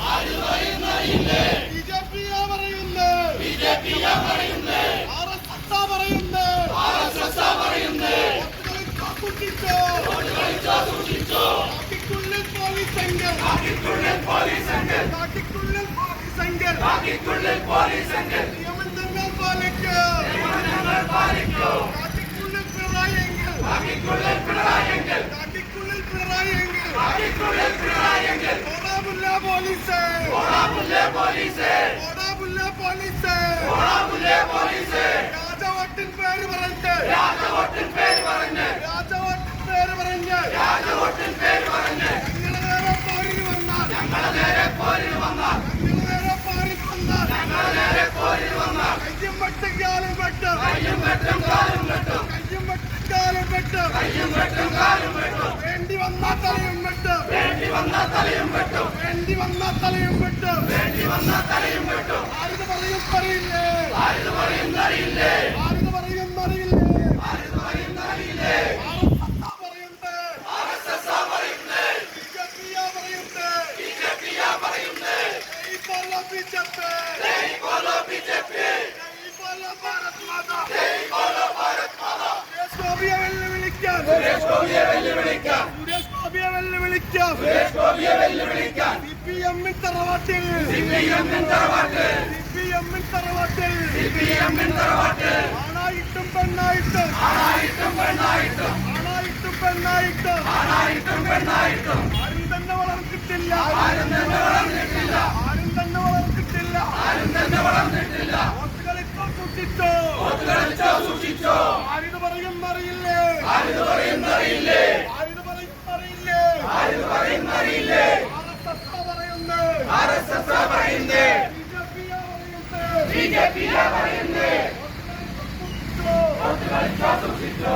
ആരിത് പറയുന്നറിയില്ലേ ബിജെപിയാ പറയുന്നേ ആർഎസ്എസ് പറയുന്നേ സൂക്ഷിച്ചോ കാട്ടിക്കുള്ളിൽ പോലീസ് എങ്കിൽ നിയമം ഞങ്ങൾ പാലിക്കൂ കാട്ടിക്കുള്ളിൽ പിണറായി എങ്കിൽ ഓടാമുല്ല പോലീസ് രാജവോട്ടിൻ പേര് പറഞ്ഞ് ഞങ്ങളെ നേരെ പോരിന് വന്നാൽ കയ്യും വെട്ടും കാലും വെട്ടും വേണ്ടി വന്നാൽ തലയും വെട്ടും ആരിത് പറയുന്നറിയില്ലേ BJP भारत माता सुरेश गोपिയെ വെല്ലുവിളിക്കാൻ CPM-ൻ തറവാട്ടിൽ ആണായിട്ടും പെണ്ണായിട്ടും ആരും തന്നെ വളർന്നിട്ടില്ല സൂക്ഷിച്ചോ ആരിത് പറയുന്നറിയില്ലേ ആർഎസ്എസ് പറയുന്നേ ബിജെപിയാ പറയുന്നേ സൂക്ഷിച്ചോ